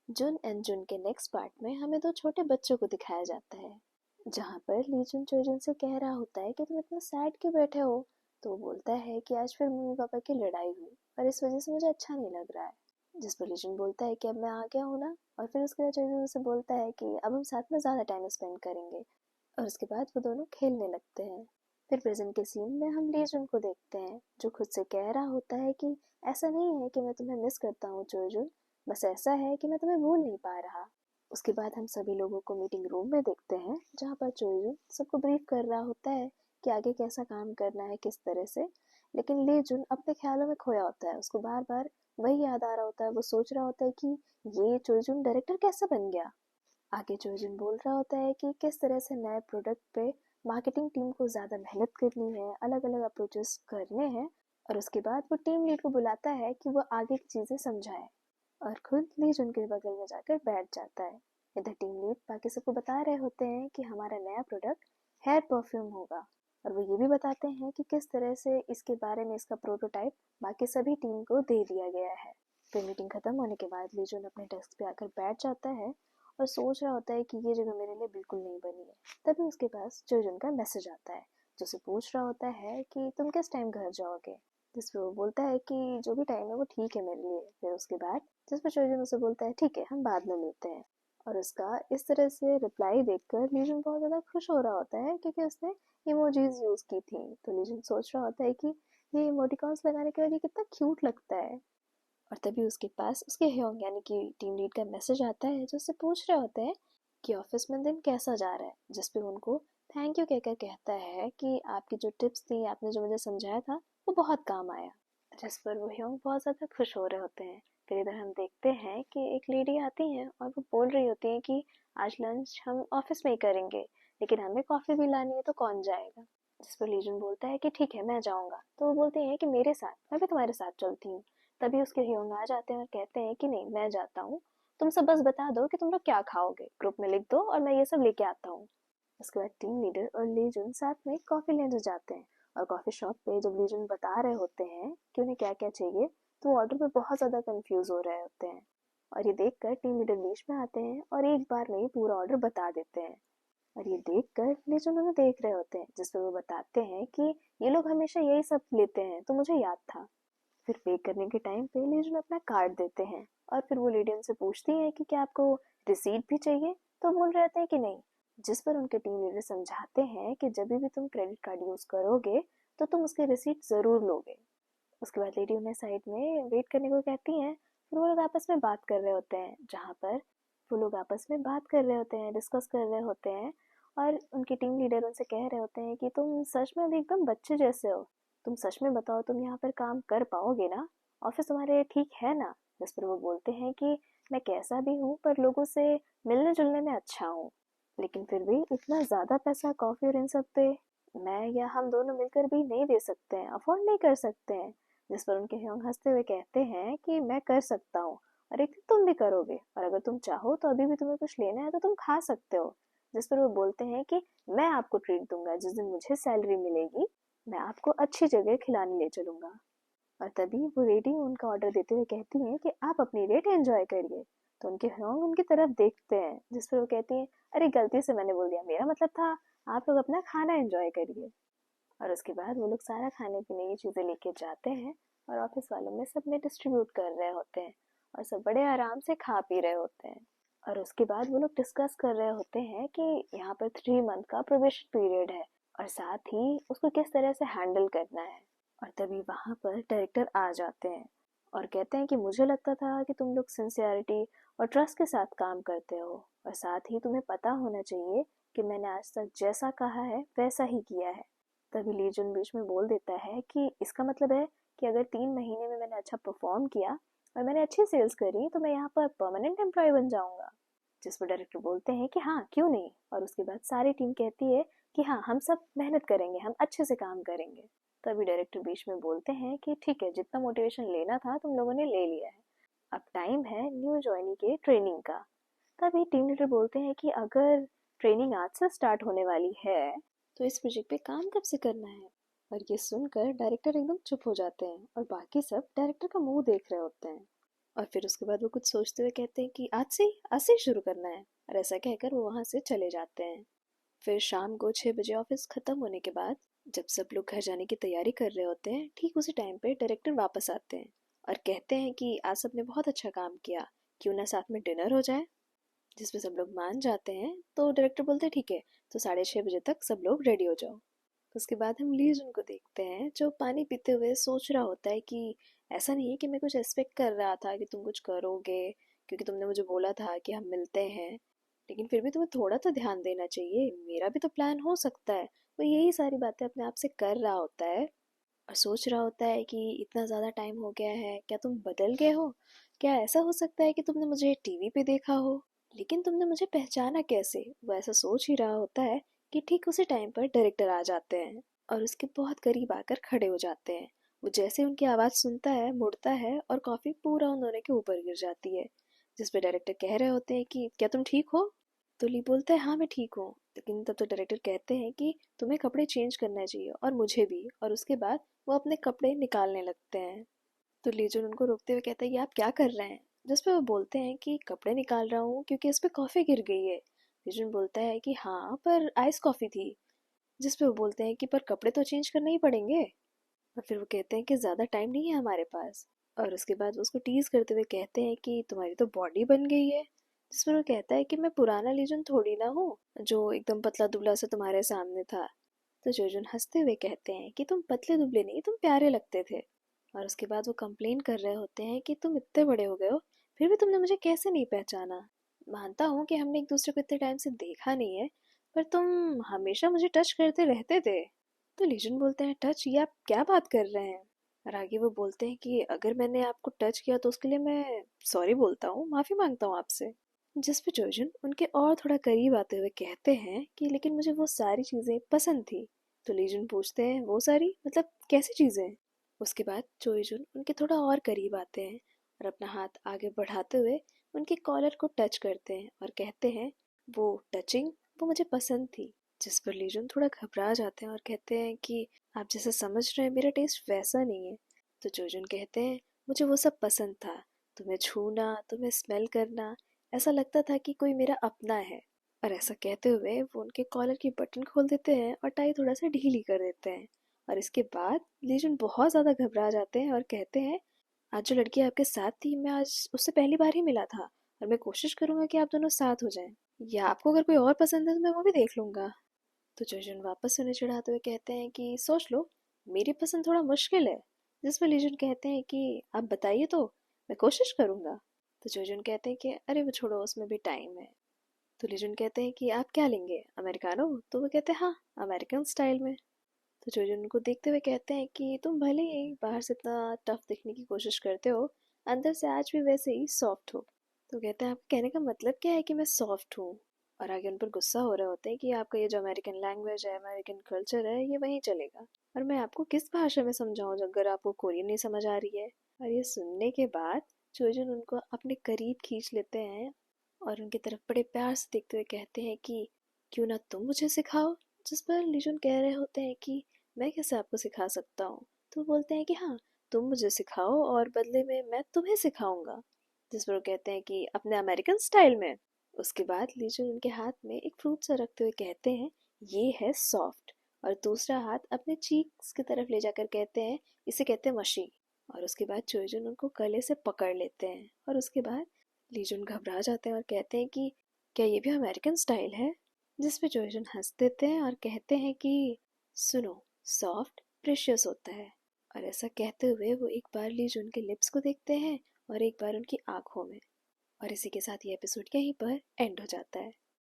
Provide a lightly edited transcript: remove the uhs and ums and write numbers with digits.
जुन and जुन के next part में हमें दो छोटे बच्चों को दिखाया जाता है, जहाँ पर ली जुन चोजुन से कह रहा होता है कि तुम इतना सैड क्यों बैठे हो। तो वो बोलता है कि आज फिर मम्मी पापा की लड़ाई हुई और इस वजह से मुझे अच्छा नहीं लग रहा है। जिस पर ली जुन बोलता है कि अब मैं आ गया हूँ ना। और फिर उसके बाद चोजुन उसे बोलता है कि अब हम साथ में ज़्यादा टाइम स्पेंड करेंगे। और उसके बाद वो दोनों खेलने लगते हैं। फिर प्रेजेंट के सीन में हम ली जुन को देखते हैं, जो खुद से कह रहा होता है कि ऐसा नहीं है कि मैं तुम्हें मिस करता हूँ चोजुन, बस ऐसा है कि मैं तुम्हें भूल नहीं पा रहा। उसके बाद हम सभी लोगों को मीटिंग रूम में देखते हैं, जहाँ पर चोजुन सबको ब्रीफ कर रहा होता है कि आगे कैसा काम करना है, किस तरह से। लेकिन ली जुन अपने ख्यालों में खोया होता है, उसको बार बार वही याद आ रहा होता है। वो सोच रहा होता है कि ये चोजुन डायरेक्टर कैसे बन गया। आगे जोजिन बोल रहा होता है कि किस तरह से नए प्रोडक्ट पे मार्केटिंग टीम को ज़्यादा मेहनत करनी है, अलग अलग अप्रोचेस करने हैं। और उसके बाद वो टीम लीड को बुलाता है कि वो आगे की चीज़ें समझाए, और खुद लीज उनके बगल में जाकर बैठ जाता है। इधर टीम लीड बाकी सबको बता रहे होते हैं कि हमारा नया प्रोडक्ट हेयर परफ्यूम होगा, और वो ये भी बताते हैं कि किस तरह से इसके बारे में इसका प्रोटोटाइप बाकी सभी टीम को दे दिया गया है। फिर मीटिंग खत्म होने के बाद लीजन अपने डेस्क पे आकर बैठ जाता है और सोच रहा होता है कि ये जगह मेरे लिए बिल्कुल नहीं बनी है। तभी उसके पास जोजन का मैसेज आता है, जो उसे पूछ रहा होता है कि तुम किस टाइम घर जाओगे। जिस पर वो बोलता है कि जो भी टाइम है वो ठीक है मेरे लिए। फिर उसके बाद जिस पर जोजन उसे बोलता है ठीक है हम बाद में मिलते हैं। और उसका इस तरह से रिप्लाई देखकर लीजन बहुत ज़्यादा खुश हो रहा होता है, क्योंकि उसने इमोजीज यूज़ की थी। तो लीजन सोच रहा होता है कि ये इमोटिकॉन्स लगाने के बाद ये कितना क्यूट लगता है। और तभी उसके पास उसके ह्योंग यानी कि टीम लीड का मैसेज आता है, जो उससे पूछ रहे होते हैं कि ऑफिस में दिन कैसा जा रहा है। जिस पे उनको थैंक यू कहकर कहता है कि आपकी जो टिप्स थी, आपने जो मुझे समझाया था, वो बहुत काम आया। जिस पर वो ह्योंग बहुत ज़्यादा खुश हो रहे होते हैं। फिर इधर हम देखते हैं कि एक लेडी आती है और वो बोल रही होती है कि आज लंच हम ऑफिस में ही करेंगे, लेकिन हमें कॉफ़ी भी लानी है, तो कौन जाएगा। जिस पर लीजन बोलता है कि ठीक है मैं जाऊंगा। तो वो बोलते हैं कि मेरे साथ, मैं भी तुम्हारे साथ चलती हूँ। तभी उसके ह्योंग आ जाते हैं और कहते हैं कि नहीं मैं जाता हूँ, तुम सब बस बता दो कि तुम लोग क्या खाओगे, ग्रुप में लिख दो और मैं ये सब लेके आता हूँ। उसके बाद टीम लीडर और लीजन साथ में कॉफी लेने जाते हैं। और कॉफी शॉप पे जब लीजन बता रहे होते हैं कि उन्हें क्या क्या चाहिए, तो वो ऑर्डर में बहुत ज्यादा कंफ्यूज हो रहे होते हैं। और ये देखकर टीम लीडर बीच में आते हैं और एक बार में ही पूरा ऑर्डर बता देते हैं। और ये देखकर लीजन उन्हें देख रहे होते हैं, जिस पर वो बताते हैं कि ये लोग हमेशा यही सब लेते हैं, तो मुझे याद था। फिर पे करने के टाइम पे लीजन अपना कार्ड देते हैं। और फिर वो लेडी उनसे पूछती है कि क्या आपको रिसीट भी चाहिए। तो बोल रहे थे कि नहीं। जिस पर उनके टीम लीडर समझाते हैं कि जब भी तुम क्रेडिट कार्ड यूज करोगे, तो तुम उसकी रिसीट जरूर लोगे। उसके बाद लेडी उन्हें साइड में वेट करने को कहती हैं। फिर वो लोग आपस में बात कर रहे होते हैं, जहाँ पर वो लोग आपस में बात कर रहे होते हैं, डिस्कस कर रहे होते हैं। और उनकी टीम लीडर उनसे कह रहे होते हैं कि तुम सच में अभी एकदम बच्चे जैसे हो, तुम सच में बताओ तुम यहाँ पर काम कर पाओगे ना, ऑफिस तुम्हारे लिए ठीक है ना। जिस पर वो बोलते हैं कि मैं कैसा भी हूँ पर लोगों से मिलने जुलने में अच्छा हूँ, लेकिन फिर भी इतना ज़्यादा पैसा कॉफ़ी और इन सब पे मैं या हम दोनों मिलकर भी नहीं दे सकते हैं, अफोर्ड नहीं कर सकते हैं। जिस पर उनके ह्योंग हंसते हुए कहते हैं कि मैं कर सकता हूँ, और एक दिन तुम भी करोगे, और अगर तुम चाहो तो अभी भी तुम्हें कुछ लेना है तो तुम खा सकते हो। जिस पर वो बोलते हैं कि मैं आपको ट्रीट दूंगा, जिस दिन मुझे सैलरी मिलेगी मैं आपको अच्छी जगह खिलाने ले चलूंगा। और तभी वो लेडी उनका ऑर्डर देते हुए कहती हैं कि आप अपनी डेट एंजॉय करिए। तो उनके ह्योंग उनकी तरफ देखते हैं, जिस पर वो कहती हैं अरे गलती से मैंने बोल दिया, मेरा मतलब था आप लोग अपना खाना एंजॉय करिए। और उसके बाद वो लोग सारा खाने पीने की चीज़ें लेके जाते हैं और ऑफिस वालों में सब में डिस्ट्रीब्यूट कर रहे होते हैं, और सब बड़े आराम से खा पी रहे होते हैं। और उसके बाद वो लोग डिस्कस कर रहे होते हैं कि यहाँ पर 3 मंथ का प्रोबेशन पीरियड है, और साथ ही उसको किस तरह से हैंडल करना है। और तभी वहाँ पर डायरेक्टर आ जाते हैं और कहते हैं कि मुझे लगता था कि तुम लोग सिंसियरिटी और ट्रस्ट के साथ काम करते हो, और साथ ही तुम्हें पता होना चाहिए कि मैंने आज तक जैसा कहा है वैसा ही किया है। तभी लीजन बीच में बोल देता है कि इसका मतलब है कि अगर 3 महीने में मैंने अच्छा परफॉर्म किया और मैंने अच्छी सेल्स करी, तो मैं यहाँ पर परमानेंट एम्प्लॉय बन जाऊंगा। जिस पर डायरेक्टर बोलते हैं कि हाँ क्यों नहीं। और उसके बाद सारी टीम कहती है कि हाँ हम सब मेहनत करेंगे, हम अच्छे से काम करेंगे। तभी डायरेक्टर बीच में बोलते हैं कि ठीक है, जितना मोटिवेशन लेना था तुम लोगों ने ले लिया है, अब टाइम है न्यू ज्वाइनी के ट्रेनिंग का। तभी टीम लीडर बोलते हैं कि अगर ट्रेनिंग आज से स्टार्ट होने वाली है, तो इस प्रोजेक्ट पे काम कब से करना है। और ये सुनकर डायरेक्टर एकदम चुप हो जाते हैं और बाकी सब डायरेक्टर का मुंह देख रहे होते हैं। और फिर उसके बाद वो कुछ सोचते हुए कहते हैं कि आज से ही शुरू करना है, और ऐसा कहकर वो वहाँ से चले जाते हैं। फिर शाम को 6 बजे ऑफिस खत्म होने के बाद जब सब लोग घर जाने की तैयारी कर रहे होते हैं, ठीक उसी टाइम पे डायरेक्टर वापस आते हैं और कहते हैं कि आज सबने बहुत अच्छा काम किया, क्यों ना साथ में डिनर हो जाए। जिसमें सब लोग मान जाते हैं, तो डायरेक्टर बोलते हैं ठीक है, तो 6:30 बजे तक सब लोग रेडी हो जाओ। उसके बाद हम ली जुन को देखते हैं जो पानी पीते हुए सोच रहा होता है कि ऐसा नहीं है कि मैं कुछ एक्सपेक्ट कर रहा था कि तुम कुछ करोगे, क्योंकि तुमने मुझे बोला था कि हम मिलते हैं, लेकिन फिर भी तुम्हें थोड़ा तो ध्यान देना चाहिए, मेरा भी तो प्लान हो सकता है। वो यही सारी बातें अपने आप से कर रहा होता है और सोच रहा होता है कि इतना ज़्यादा टाइम हो गया है, क्या तुम बदल गए हो? क्या ऐसा हो सकता है कि तुमने मुझे टीवी पे देखा हो, लेकिन तुमने मुझे पहचाना कैसे? वो ऐसा सोच ही रहा होता है कि ठीक उसी टाइम पर डायरेक्टर आ जाते हैं और उसके बहुत करीब आकर खड़े हो जाते हैं। वो जैसे उनकी आवाज़ सुनता है, मुड़ता है और कॉफ़ी पूरा उन दोनों के ऊपर गिर जाती है। जिस पे डायरेक्टर कह रहे होते हैं कि क्या तुम ठीक हो? तो ली बोलता है हाँ मैं ठीक हूँ, लेकिन तब तो डायरेक्टर कहते हैं कि तुम्हें कपड़े चेंज करना चाहिए और मुझे भी, और उसके बाद वो अपने कपड़े निकालने लगते हैं। तो लीजन उनको रोकते हुए कहता है ये आप क्या कर रहे हैं? जिस पे वो बोलते हैं कि कपड़े निकाल रहा हूँ क्योंकि इस पे कॉफ़ी गिर गई है। लीजन बोलता है कि हाँ पर आइस कॉफ़ी थी। जिस पे वो बोलते हैं कि पर कपड़े तो चेंज करने ही पड़ेंगे। और फिर वो कहते हैं कि ज़्यादा टाइम नहीं है हमारे पास। और उसके बाद वो उसको टीज करते हुए कहते हैं कि तुम्हारी तो बॉडी बन गई है। जिस पर वो कहता है कि मैं पुराना लीजन थोड़ी ना हूँ जो एकदम पतला दुबला सा तुम्हारे सामने था। तो जोजन हंसते हुए कहते हैं कि तुम पतले दुबले नहीं, तुम प्यारे लगते थे। और उसके बाद वो कंप्लेन कर रहे होते हैं कि तुम इतने बड़े हो गए हो, फिर भी तुमने मुझे कैसे नहीं पहचाना? मानता हूँ कि हमने एक दूसरे को इतने टाइम से देखा नहीं है, पर तुम हमेशा मुझे टच करते रहते थे। तो लीजन बोलते हैं टच, ये आप क्या बात कर रहे हैं? और आगे वो बोलते हैं कि अगर मैंने आपको टच किया तो उसके लिए मैं सॉरी बोलता हूँ, माफ़ी मांगता हूँ आपसे। जिस पे जोजन उनके और थोड़ा करीब आते हुए कहते हैं कि लेकिन मुझे वो सारी चीज़ें पसंद थी। तो लीजन पूछते हैं वो सारी मतलब कैसी चीज़ें? उसके बाद जोजन उनके थोड़ा और करीब आते हैं और अपना हाथ आगे बढ़ाते हुए उनके कॉलर को टच करते हैं और कहते हैं वो टचिंग, वो मुझे पसंद थी। जिस पर लीजन थोड़ा घबरा जाते हैं और कहते हैं कि आप जैसा समझ रहे हैं मेरा टेस्ट वैसा नहीं है। तो जोजन कहते हैं मुझे वो सब पसंद था, तुम्हें छूना, तुम्हें स्मेल करना, ऐसा लगता था कि कोई मेरा अपना है। और ऐसा कहते हुए वो उनके कॉलर की बटन खोल देते हैं और टाई थोड़ा सा ढीली कर देते हैं। और इसके बाद लीजन बहुत ज़्यादा घबरा जाते हैं और कहते हैं आज जो लड़की आपके साथ थी, मैं आज उससे पहली बार ही मिला था और मैं कोशिश करूंगा कि आप दोनों साथ हो जाएं, या आपको अगर कोई और पसंद है तो मैं वो भी देख लूंगा। तो जोजन वापस उन्हें चिढ़ाते हुए कहते हैं कि सोच लो, मेरी पसंद थोड़ा मुश्किल है। जिस पर लीजन कहते हैं कि आप बताइए तो, मैं कोशिश करूंगा। तो जोजन कहते हैं कि अरे वो छोड़ो, उसमें भी टाइम है। तो लीजन कहते हैं कि आप क्या लेंगे, अमेरिकानो? तो वो कहते हैं हाँ, अमेरिकन स्टाइल में। तो जोजन उनको देखते हुए कहते हैं कि तुम भले ही बाहर से इतना टफ दिखने की कोशिश करते हो, अंदर से आज भी वैसे ही सॉफ्ट हो। तो कहते हैं आपके कहने का मतलब क्या है कि मैं सॉफ्ट हूँ? और आगे उन पर गुस्सा हो रहे होते हैं कि आपका ये जो अमेरिकन लैंग्वेज है, अमेरिकन कल्चर है, ये वहीं चलेगा, और मैं आपको किस भाषा में समझाऊं अगर आपको कोरियन नहीं समझ आ रही है। और ये सुनने के बाद जोजन उनको अपने करीब खींच लेते हैं और उनकी तरफ बड़े प्यार से देखते हुए कहते हैं कि क्यों ना तुम मुझे सिखाओ। जिस पर लीजुन कह रहे होते हैं कि मैं कैसे आपको सिखा सकता हूँ? तो वो बोलते हैं कि हाँ, तुम मुझे सिखाओ और बदले में मैं तुम्हें सिखाऊंगा। जिस पर वो कहते हैं कि अपने अमेरिकन स्टाइल में। उसके बाद लीजुन उनके हाथ में एक फ्रूट सा रखते हुए कहते हैं ये है सॉफ्ट, और दूसरा हाथ अपने चीक्स की तरफ ले जाकर कहते हैं इसे कहते हैं मशी। और उसके बाद चोजुन उनको गले से पकड़ लेते हैं और उसके बाद लीजुन घबरा जाते हैं और कहते हैं कि क्या ये भी अमेरिकन स्टाइल है? जिस पे जोजन हंस देते हैं और कहते हैं कि सुनो, सॉफ्ट प्रेशियस होता है। और ऐसा कहते हुए वो एक बार लीजुन के लिप्स को देखते हैं और एक बार उनकी आंखों में। और इसी के साथ ये एपिसोड यहीं पर एंड हो जाता है।